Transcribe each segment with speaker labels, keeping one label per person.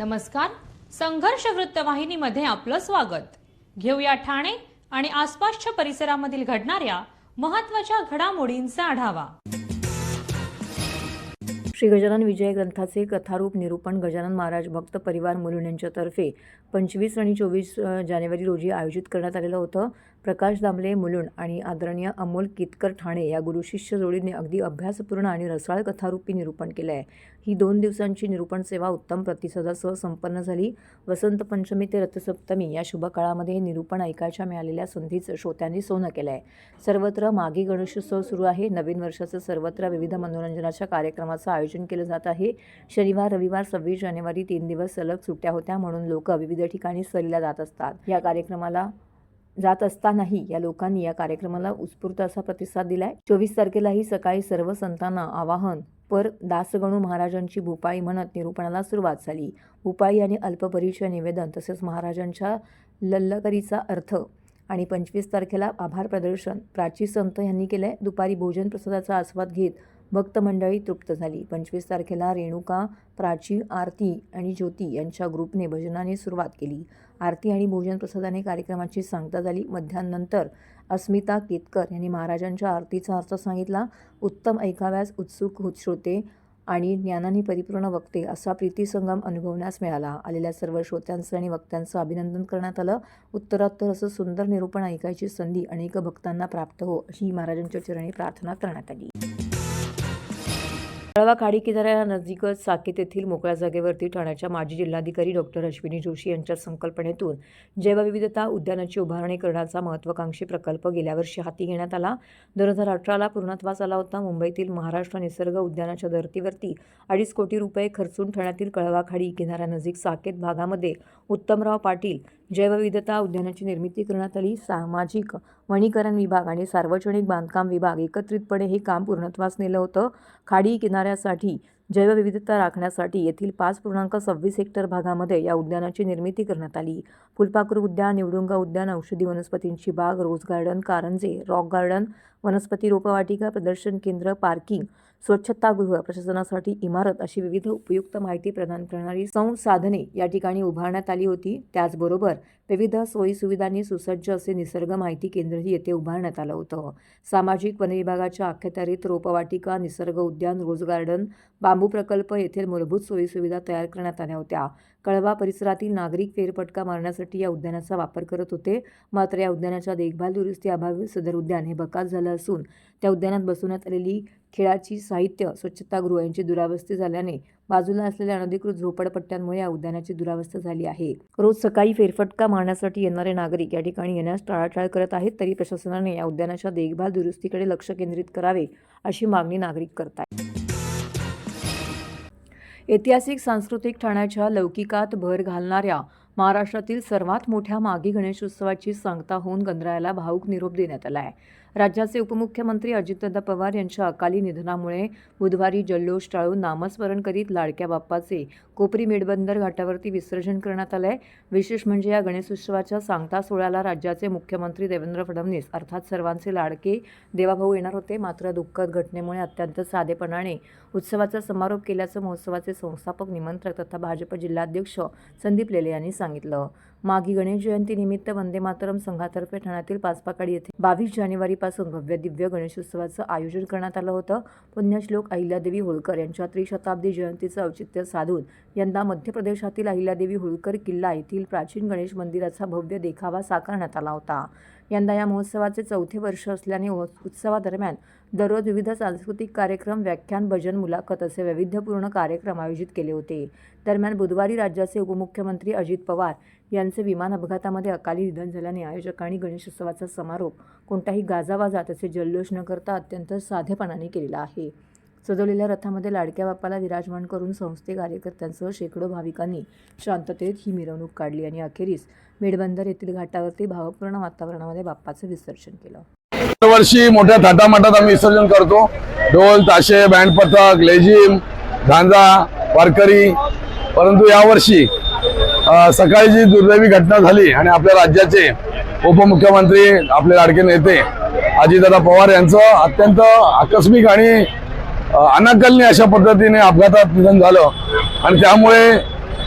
Speaker 1: नमस्कार, संघर्ष वृत्तवाहिनीमध्ये आपलं स्वागत। घेऊया ठाणे आणि आसपासच्या परिसरामधील घडणाऱ्या महत्त्वाच्या घडामोडींचा आढावा।
Speaker 2: श्री गजानन विजय ग्रंथाचे कथारूप निरूपण गजानन महाराज भक्त परिवार मुलुंड यांच्यातर्फे 25 आणि 24 जानेवारी रोजी आयोजित करण्यात आलेलं होतं। प्रकाश दामले मुलुंड आणि आदरणीय अमोल कितकर ठाणे या गुरुशिष्य जोडीने अगदी अभ्यासपूर्ण आणि रसाळ कथारूपी निरूपण केलं आहे। ही 2 दिवसांची निरूपण सेवा उत्तम प्रतिसादासह संपन्न झाली। वसंत पंचमी ते रथसप्तमी या शुभ काळामध्ये हे निरूपण ऐकायच्या मिळालेल्या संधीचं श्रोत्यांनी सोनं केलं आहे। सर्वत्र मागी गणेशोत्सव सुरू आहे। नवीन वर्षाचं सर्वत्र विविध मनोरंजनाच्या कार्यक्रमाचं आयोजन केलं जात आहे। शनिवार रविवार 26 जानेवारी 3 दिवस सलग सुट्ट्या होत्या, म्हणून लोक विविध ठिकाणी सहलीला जात असतात। या कार्यक्रमाला जात असतानाही या लोकांनी या कार्यक्रमाला उत्स्फूर्त असा प्रतिसाद दिलाय। 24 तारखेलाही सकाळी सर्व संतांना आवाहन पर दासगणू महाराजांची भूपाळी म्हणत निरूपणाला सुरुवात झाली। भूपाळी आणि अल्पपरिचय निवेदन तसेच महाराजांच्या लल्लकरीचा अर्थ आणि 25 तारखेला आभार प्रदर्शन प्राची संत यांनी केलंय। दुपारी भोजन प्रसादाचा आस्वाद घेत भक्त मंडळी तृप्त झाली। 25 तारखेला रेणुका, प्राची, आरती आणि ज्योती यांच्या ग्रुपने भजनाने सुरुवात केली। आरती आणि भोजन प्रसादाने कार्यक्रमाची सांगता झाली। मध्यानंतर अस्मिता केतकर यांनी महाराजांच्या आरतीचा अर्थ सांगितला। उत्तम ऐकाव्यास उत्सुक होत श्रोते आणि ज्ञानाने परिपूर्ण वक्ते असा प्रीतिसंगम अनुभवण्यास मिळाला। आलेल्या सर्व श्रोत्यांचं आणि वक्त्यांचं अभिनंदन करण्यात आलं। उत्तरोत्तर असं सुंदर निरूपण ऐकायची संधी अनेक भक्तांना प्राप्त हो अशी महाराजांच्या चरणी प्रार्थना करण्यात आली। कळवा खाडी किनाऱ्यानजीकच साकेत येथील मोकळ्या जागेवरती ठाण्याच्या माजी जिल्हाधिकारी डॉक्टर अश्विनी जोशी यांच्या संकल्पनेतून जैवविविधता उद्यानाची उभारणी करण्याचा महत्त्वाकांक्षी प्रकल्प गेल्या वर्षी हाती घेण्यात आला। 2018ला पूर्णत्वास आला होता। मुंबईतील महाराष्ट्र निसर्ग उद्यानाच्या धर्तीवरती 2.5 कोटी रुपये खर्चून ठाण्यातील कळवा खाडी किनाऱ्यानजीक साकेत भागामध्ये उत्तमराव पाटील जैवविविधता उद्यानाची निर्मिती करण्यात आली। सामाजिक वनीकरण विभाग आणि सार्वजनिक बांधकाम विभाग एकत्रितपणे हे काम पूर्णत्वास नेलं होतं। खाडी किनाऱ्यासाठी जैवविविधता राखण्यासाठी येथील 5.26 हेक्टर भागामध्ये या उद्यानाची निर्मिती करण्यात आली। फुलपाखरू उद्यान, निवडुंगा उद्यान, औषधी वनस्पतींची बाग, रोज गार्डन, कारंजे, रॉक गार्डन, वनस्पती रोपवाटिका, प्रदर्शन केंद्र, पार्किंग, स्वच्छतागृह, प्रशासनासाठी इमारत अशी विविध उपयुक्त माहिती प्रदान करणारी संसाधने या ठिकाणी उभारण्यात आली होती। त्याचबरोबर विविध सोयीसुविधांनी सुसज्ज असे निसर्ग माहिती केंद्रही येथे उभारण्यात आलं होतं। सामाजिक वन विभागाच्या अखत्यारीत रोपवाटिका, निसर्ग उद्यान, रोज गार्डन, बांबू प्रकल्प येथील मूलभूत सोयीसुविधा तयार करण्यात आल्या होत्या। कळवा परिसरातील नागरिक फेरफटका मारण्यासाठी या उद्यानाचा वापर करत होते, मात्र या उद्यानाच्या देखभाल दुरुस्ती अभावी सदर उद्यान हे बकास झालं असून त्या उद्यानात बसवण्यात आलेली खेळाची साहित्य, स्वच्छतागृह यांची दुरावस्था झाल्याने बाजूला असलेल्या अनधिकृत झोपडपट्ट्यांमुळे या उद्यानाची दुरावस्था झाली आहे। रोज सकाळी फेरफटका मारण्यासाठी येणारे नागरिक या ठिकाणी येण्यास टाळाटाळ करत आहेत, तरी प्रशासनाने या उद्यानाच्या देखभाल दुरुस्तीकडे लक्ष केंद्रित करावे अशी मागणी नागरिक करत आहेत। ऐतिहासिक सांस्कृतिक ठाण्याच्या लौकिकात भर घालणाऱ्या महाराष्ट्रातील सर्वात मोठ्या मागी गणेशोत्सवाची सांगता होऊन गणरायाला भावूक निरोप देण्यात आला आहे। राज्याचे उपमुख्यमंत्री अजितदादा पवार यांच्या अकाली निधनामुळे बुधवारी जल्लोष टाळून नामस्मरण करीत लाडक्या बाप्पाचे कोपरी मेडबंदर घाटावरती विसर्जन करण्यात आलंय। विशेष म्हणजे या गणेशोत्सवाच्या सांगता सोहळ्याला राज्याचे मुख्यमंत्री देवेंद्र फडणवीस अर्थात सर्वांचे लाडके देवाभाऊ येणार होते, मात्र दुःखद घटनेमुळे अत्यंत साधेपणाने उत्सवाचा समारोप केल्याचं महोत्सवाचे संस्थापक निमंत्रक तथा भाजप जिल्हाध्यक्ष संदीप लेले यांनी सांगितलं। मागी गणेश जयंती निमित्त वंदे मातरम संघातर्फे ठाण्यातील पाचपाकाडी येथे 22 जानेवारीपासून भव्य दिव्य गणेशोत्सवाचं आयोजन करण्यात आलं होतं। पुण्यश्लोक अहिल्यादेवी होळकर यांच्या त्रिशताब्दी जयंतीचं औचित्य साधून यंदा मध्य प्रदेशातील अहिल्यादेवी होळकर किल्ला येथील प्राचीन गणेश मंदिराचा भव्य देखावा साकारण्यात आला होता। यंदा या महोत्सवाचे 4थे वर्ष असल्याने उत्सवादरम्यान दररोज विविध सांस्कृतिक कार्यक्रम, व्याख्यान, भजन, मुलाखत असे वैविध्यपूर्ण कार्यक्रम आयोजित केले होते। दरम्यान बुधवारी राज्याचे उपमुख्यमंत्री अजित पवार यांचे विमान अपघातामध्ये अकाली निधन झाल्याने आयोजकांनी गणेशोत्सवाचा समारोप कोणताही गाजावाजा तसे जल्लोष न करता अत्यंत साधेपणाने केलेला आहे। सजवलेल्या रथामध्ये लाडक्या बाप्पाला विराजमान करून संस्थे कार्यकर्त्यांसह शेकडो भाविकांनी शांततेत ही मिरवणूक काढली आणि अखेरीस मेडबंदर येथील घाटावरती भावपूर्ण वातावरणामध्ये बाप्पाचं विसर्जन केलं।
Speaker 3: दरवर्षी मोठ्या थाटामाटात आम्ही विसर्जन करतो। ढोल, ताशे, बँड पथक, लेझिम, गांजा, वारकरी, परंतु यावर्षी सकाळी जी दुर्दैवी घटना झाली आणि आपल्या राज्याचे उपमुख्यमंत्री आपले लाडके नेते अजितदादा पवार यांचं अत्यंत आकस्मिक आणि अनाकलनीय अशा पद्धतीने अपघातात निधन झालं आणि त्यामुळे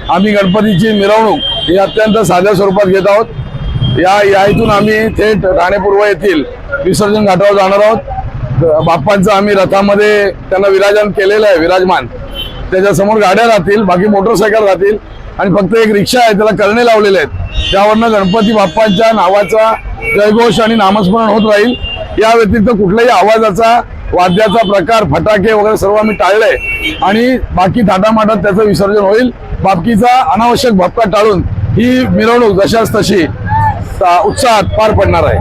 Speaker 3: आम्ही गणपतीची मिरवणूक ही अत्यंत साध्या स्वरूपात घेत आहोत। या इथून आम्ही थेट ठाणे पूर्व येथील विसर्जन घाटावर जाणार आहोत। बाप्पांचं आम्ही रथामध्ये त्यांना विराजमान केलेलं आहे, विराजमान। त्याच्यासमोर गाड्या राहतील, बाकी मोटरसायकल राहतील आणि फक्त एक रिक्षा आहे, त्याला कळणे लावलेले आहेत। त्यावरनं गणपती बाप्पांच्या नावाचा जयघोष आणि नामस्मरण होत राहील। या व्यतिरिक्त कुठल्याही आवाजाचा, वाद्याचा प्रकार, फटाके वगैरे सर्व आम्ही टाळले आणि बाकी थाटामाटात त्याचं विसर्जन होईल। बाकीचा अनावश्यक भपका टाळून ही मिरवणूक जशाच तशी उत्साहात पार पडणार आहे।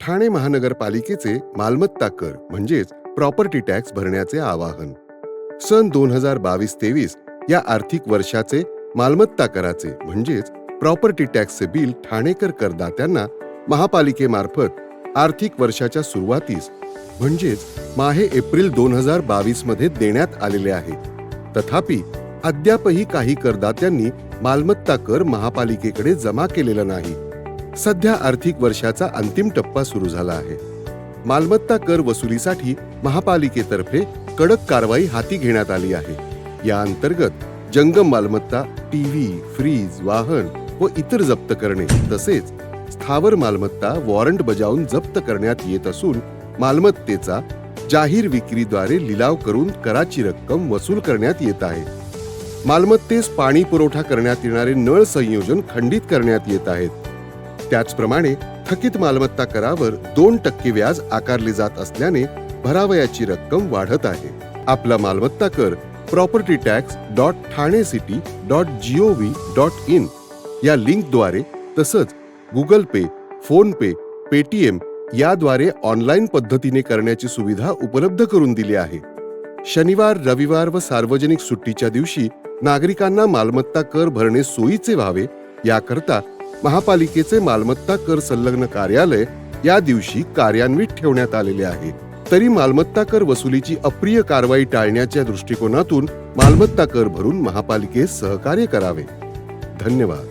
Speaker 4: ठाणे महानगरपालिकेचे मालमत्ता कर म्हणजेच प्रॉपर्टी टॅक्स भरण्याचे आवाहन। सन 2022-23 या आर्थिक वर्षाचे मालमत्ता कराचे म्हणजेच प्रॉपर्टी टॅक्सचे बिल ठाणेकर करदात्यांना महापालिकेमार्फत आर्थिक वर्षाच्या सुरुवातीस म्हणजेच माहे एप्रिल 2022 मध्ये देण्यात आलेले आहे। तथापि अद्यापही काही करदात्यांनी मालमत्ता कर महापालिकेकडे जमा केलेला नाही। सध्या आर्थिक वर्षाचा अंतिम टप्पा सुरू झाला आहे। मालमत्ता कर वसुलीसाठी महापालिकेतर्फे कडक कारवाई हाती घेण्यात आली आहे। या अंतर्गत जंगम मालमत्ता, टीव्ही, फ्रीज, वाहन व इतर जप्त करणे तसेच स्थावर मालमत्ता वॉरंट बजावून जप्त करण्यात येत असून मालमत्तेचा जाहीर विक्रीद्वारे लिलाव करून कराची रक्कम वसूल करण्यात येत आहे। मालमत्तेस पाणी पुरवठा करण्यात येणारे नळ संयोजन खंडित करण्यात येत आहेत। त्याचप्रमाणे थकीत मालमत्ता करावर 2% व्याज आकारले जात असल्याने भरावयाची रक्कम वाढत आहे। आपला मालमत्ता कर propertytax.thanecity.gov.in या लिंकद्वारे तसंच गुगल पे, फोन पे, पेटीएम याद्वारे ऑनलाईन पद्धतीने करण्याची सुविधा उपलब्ध करून दिली आहे। शनिवार, रविवार व सार्वजनिक सुट्टीच्या दिवशी नागरिकांना मालमत्ता कर भरणे सोयीचे व्हावे याकरता महापालिकेचे मालमत्ता कर संलग्न कार्यालय या दिवशी कार्यान्वित ठेवण्यात आलेले आहे। तरी मालमत्ता कर वसुलीची अप्रिय कारवाई टाळण्याच्या दृष्टिकोनातून मालमत्ता कर भरून महापालिकेस सहकार्य करावे। धन्यवाद।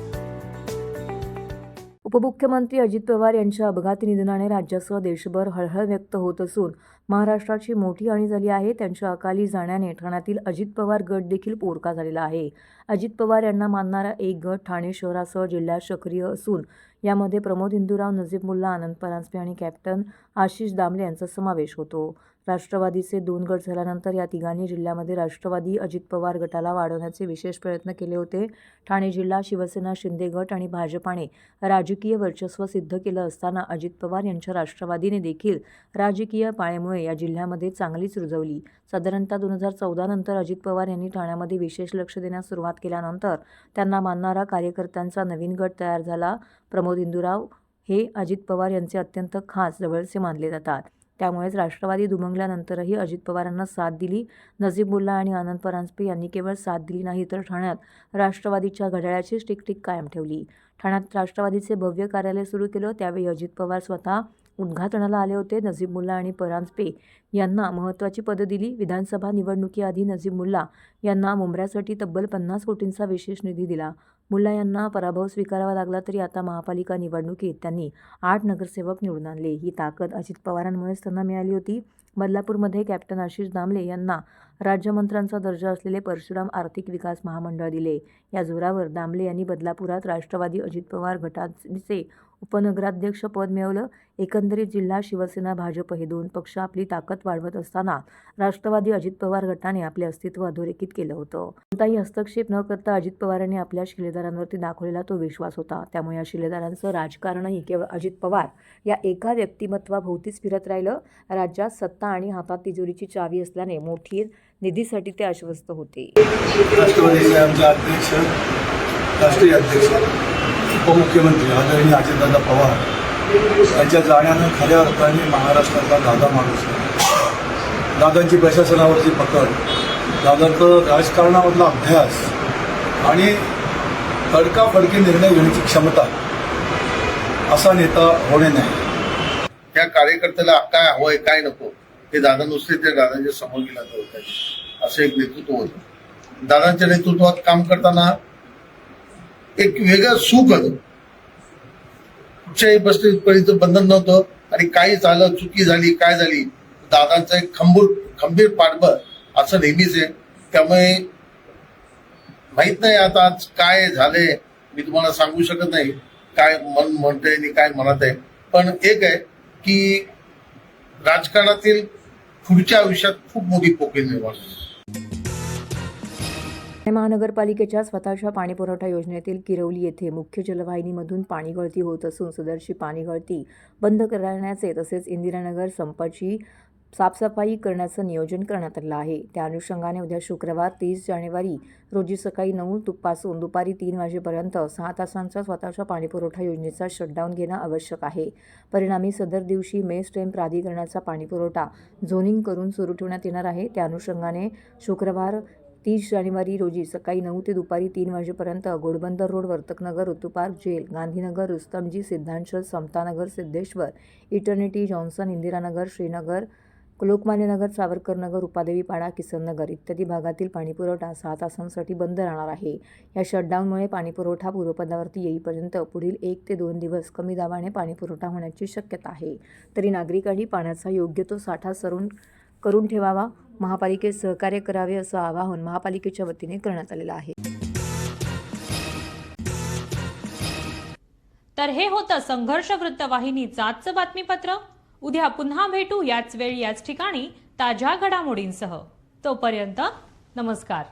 Speaker 2: उपमुख्यमंत्री अजित पवार यांच्या अपघाती निधनाने राज्यासह देशभर हळहळ व्यक्त होत असून महाराष्ट्राची मोठी हानी झाली आहे। त्यांच्या अकाली जाण्याने ठाण्यातील अजित पवार गट देखील पोरका झालेला आहे। अजित पवार यांना मानणारा एक गट ठाणे शहरासह जिल्ह्यात सक्रिय असून यामध्ये प्रमोद हिंदूराव, नजीब मुल्ला, आनंद परांजपे आणि कॅप्टन आशिष दामले यांचा समावेश होतो। राष्ट्रवादीचे 2 गट झाल्यानंतर या तिघांनी जिल्ह्यामध्ये राष्ट्रवादी अजित पवार गटाला वाढवण्याचे विशेष प्रयत्न केले होते। ठाणे जिल्हा शिवसेना शिंदे गट आणि भाजपाने राजकीय वर्चस्व सिद्ध केलं असताना अजित पवार यांच्या राष्ट्रवादीने देखील राजकीय पाळेमुळे या जिल्ह्यामध्ये चांगलीच रुजवली। साधारणतः 2014 नंतर अजित पवार यांनी ठाण्यामध्ये विशेष लक्ष देण्यास सुरुवात केल्यानंतर त्यांना मानणारा कार्यकर्त्यांचा नवीन गट तयार झाला। प्रमोद हिंदूराव हे अजित पवार यांचे अत्यंत खास जवळचे मानले जातात। त्यामुळेच राष्ट्रवादी दुमंगल्यानंतरही अजित पवारांना साथ दिली। नजीब मुल्ला आणि आनंद परांजपे यांनी केवळ साथ दिली नाही तर ठाण्यात राष्ट्रवादीच्या घड्याळाची टिकटिक कायम ठेवली। ठाण्यात राष्ट्रवादीचे भव्य कार्यालय सुरू केलं, त्यावेळी अजित पवार स्वतः उद्घाटनाला आले होते। नजीब मुल्ला आणि परांजपे यांना महत्त्वाची पदं दिली। विधानसभा निवडणुकीआधी नजीब मुल्ला यांना मुंबऱ्यासाठी तब्बल 50 कोटींचा विशेष निधी दिला। मुल्ला यांना पराभव स्वीकारावा लागला तरी आता महापालिका निवडणुकीत त्यांनी 8 नगरसेवक निवडून आणले। ही ताकद अजित पवारांमुळेच त्यांना मिळाली होती। बदलापूरमध्ये कॅप्टन आशिष दामले यांना राज्यमंत्र्यांचा दर्जा असलेले परशुराम आर्थिक विकास महामंडळ दिले। या जोरावर दामले यांनी बदलापुरात राष्ट्रवादी अजित पवार गटाचे उपनगराध्यक्ष पद मिळवलं। एकंदरीत जिल्हा शिवसेना भाजप हे 2 पक्ष आपली ताकद वाढवत असताना राष्ट्रवादी अजित पवार गटाने आपले अस्तित्व अधोरेखित केलं होतं। कोणताही हस्तक्षेप न करता अजित पवारांनी आपल्या शिलेदारांवरती दाखवलेला तो विश्वास होता। त्यामुळे या शिलेदारांचं राजकारणही केवळ अजित पवार या एका व्यक्तिमत्वाभोवतीच फिरत राहिलं। राज्यात सत्ता आणि हातात तिजोरीची चावी असल्याने मोठी निधीसाठी ते आश्वस्त होते।
Speaker 5: राष्ट्रवादीचे आमचे अध्यक्ष, राष्ट्रीय अध्यक्ष, उपमुख्यमंत्री आदरणीय अजितदादा पवार यांच्या जाण्यानं खऱ्या अर्थाने महाराष्ट्रातला दादा माणूस आहे। दादांची प्रशासनावरची पकड, दादांचं राजकारणामधला अभ्यास आणि तडकाफडकी निर्णय घेण्याची क्षमता असा नेता होणे नाही।
Speaker 6: त्या कार्यकर्त्याला काय हवंय काय नको हे दादा नुसते त्या दादांच्या समोर गेला होतं, असं एक नेतृत्व होतं। दादांच्या नेतृत्वात काम करताना एक वेगळं सुख होतं, कुठच्याही परिस्थितीचं बंधन नव्हतं आणि काही झालं, चुकी झाली, काय झाली, दादांचं एक खंबीर पाठबळ असं नेहमीच आहे। त्यामुळे माहित नाही आता आज काय झाले, मी तुम्हाला सांगू शकत नाही काय मन म्हणतंय आणि काय म्हणत आहे. पण एक आहे की राजकारणातील पुढच्या आयुष्यात खूप मोठी पोकळी निर्माण होईल.
Speaker 2: ठाणे महानगरपालिकेच्या स्वतःच्या पाणीपुरवठा योजनेतील किरवली येथे मुख्य जलवाहिनीमधून पाणी गळती होत असून सदरची पाणी गळती बंद करण्याचे तसेच इंदिरानगर संपाची साफसफाई करण्याचं नियोजन करण्यात आलं आहे. त्या अनुषंगाने उद्या शुक्रवार 30 जानेवारी रोजी सकाळी 9 पासून दुपारी 3 वाजेपर्यंत 6 तासांचा स्वतःच्या पाणीपुरवठा योजनेचा शटडाऊन घेणं आवश्यक आहे. परिणामी सदर दिवशी मेस्टेम प्राधिकरणाचा पाणीपुरवठा झोनिंग करून सुरू ठेवण्यात येणार आहे. त्या अनुषंगाने शुक्रवार 30 जानेवारी रोजी सकाळी 9 ते दुपारी 3 वाजेपर्यंत Ghodbunder road, Vartaknagar, Ritu park, jail, Gandhinagar, Rustomjee, Siddhachal, Samtanagar, Siddheshwar, eternity, Johnson, Indiranagar, Srinagar, Lokmanya Nagar, Savarkar Nagar, Upadevi Pada, Kisan नगर इत्यादी भागातील पाणीपुरवठा 6 तासांसाठी बंद राहणार आहे. या शटडाऊनमुळे पाणीपुरवठा पूर्वपदावरती येईपर्यंत पुढील 1 ते 2 दिवस कमी दाबाने पाणीपुरवठा होण्याची शक्यता आहे. तरी नागरिकांनी पाण्याचा योग्य तो साठा करून ठेवावा, महापालिकेत सहकार्य करावे असं आवाहन महापालिकेच्या वतीने करण्यात आलेलं आहे.
Speaker 1: तर हे होतं संघर्ष वृत्तवाहिनीचं आजचं बातमीपत्र. उद्या पुन्हा भेटू याच वेळी याच ठिकाणी ताज्या घडामोडींसह. तोपर्यंत नमस्कार.